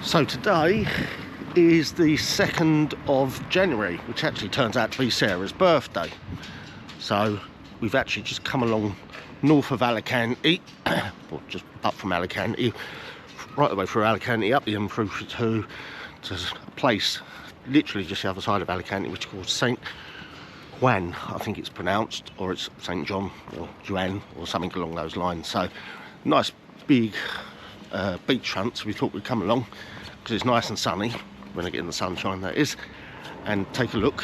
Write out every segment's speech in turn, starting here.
So today is the 2nd of January, which actually turns out to be Sarah's birthday. So we've actually just come along north of Alicante, or just up from Alicante, right the way through Alicante, up the M32 to a place literally just the other side of Alicante, which is called San Juan, I think it's pronounced, or it's St John or Juan or something along those lines. So nice big beachfront, so we thought we'd come along because it's nice and sunny when I get in the sunshine, that is, and take a look.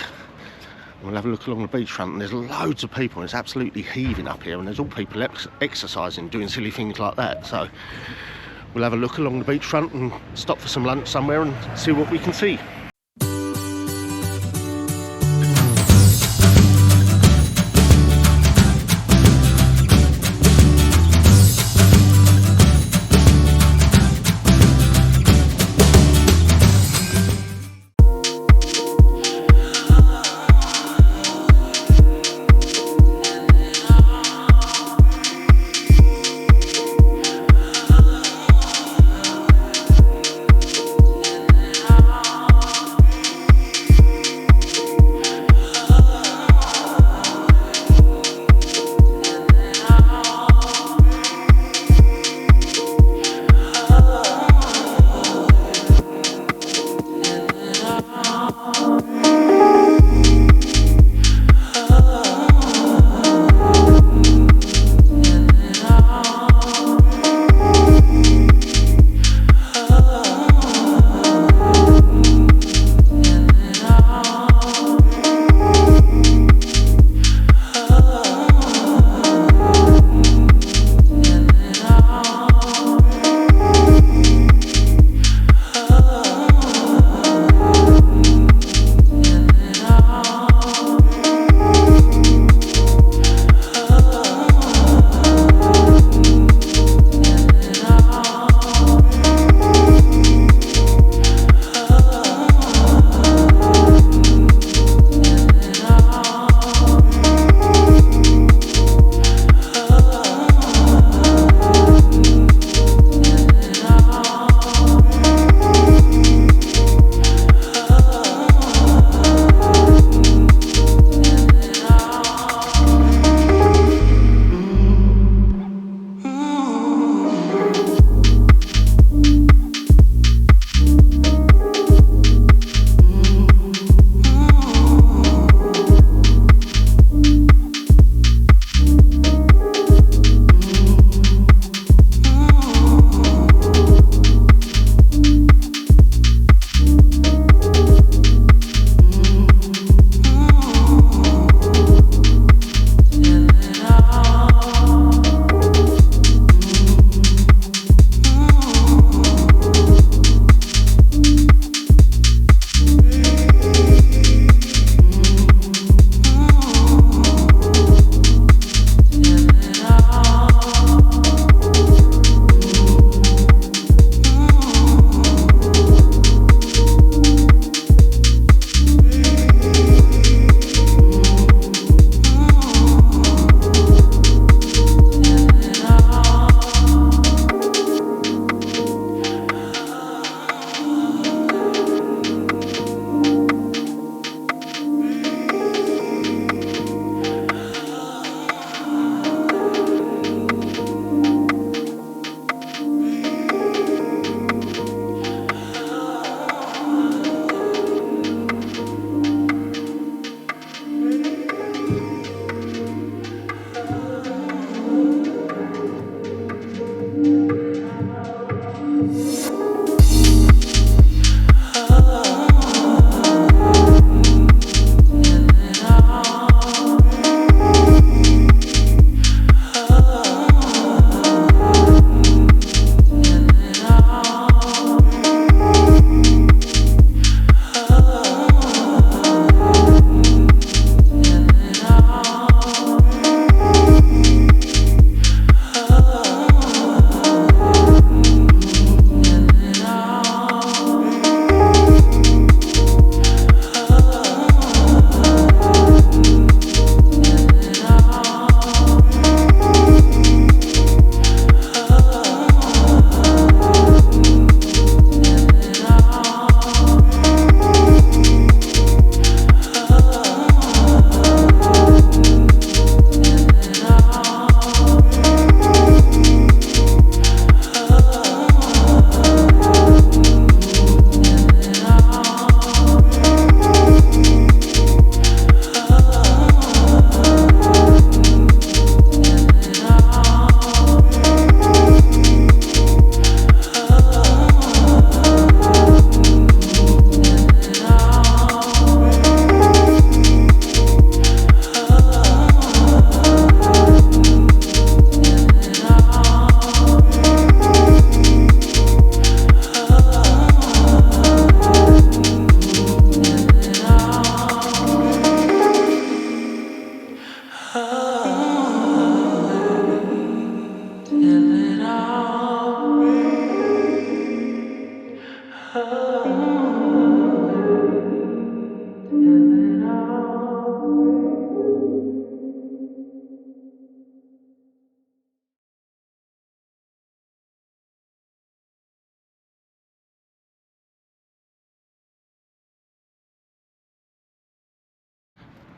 We'll have a look along the beachfront, and there's loads of people, and it's absolutely heaving up here, and there's all people exercising, doing silly things like that. So we'll have a look along the beachfront and stop for some lunch somewhere and see what we can see.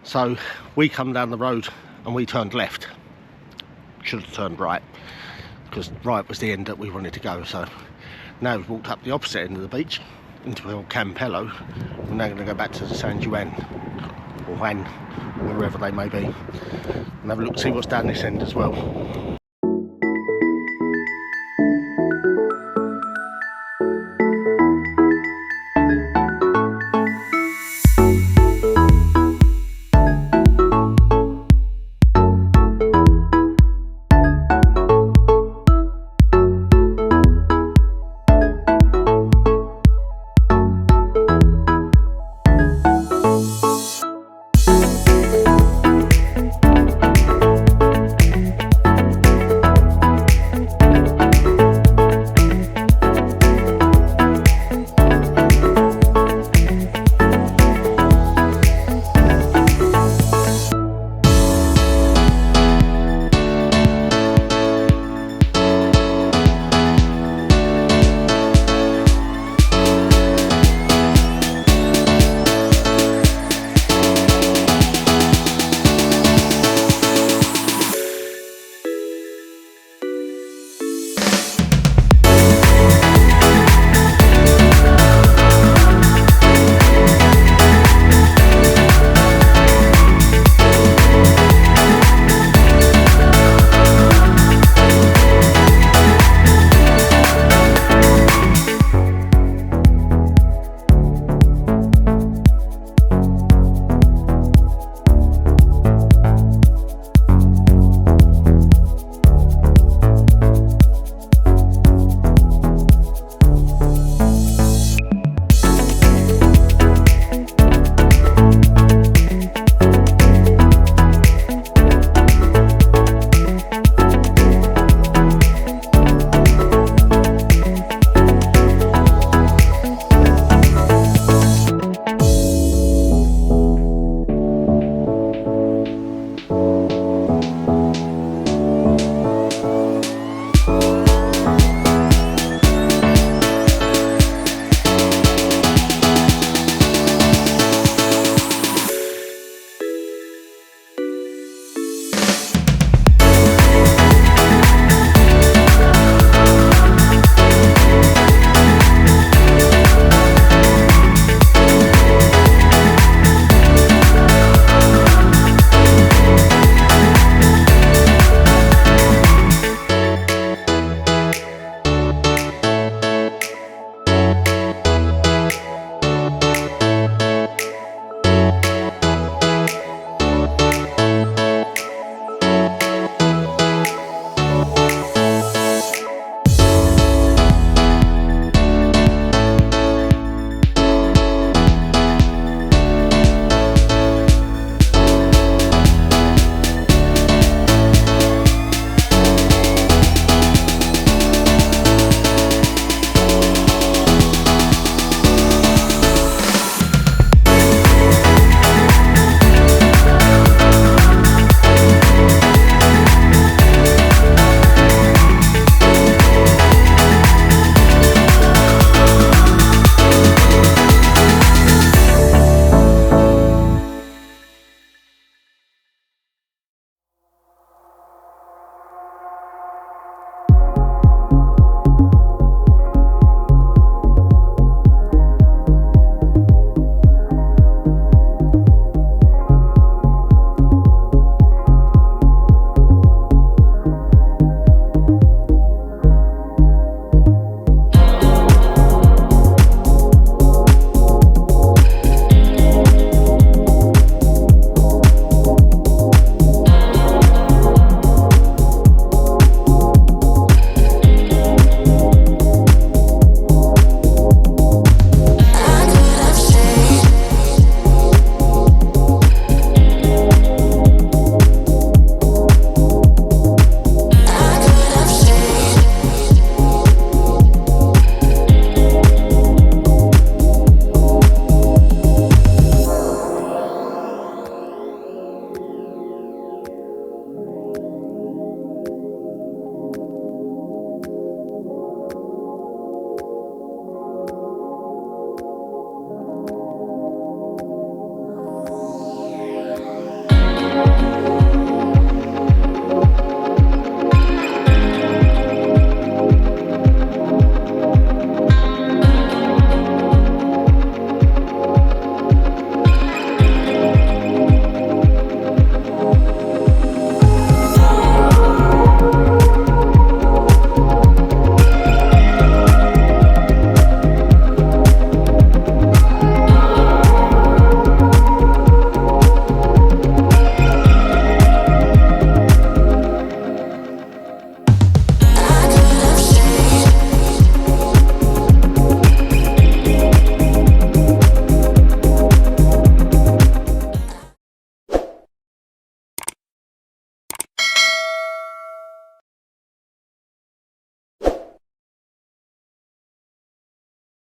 So we come down the road and we turned left. Should have turned right, because right was the end that we wanted to go. So now we've walked up the opposite end of the beach into El Campello. We're now going to go back to the San Juan, or Juan, wherever they may be, and have a look to see what's down this end as well.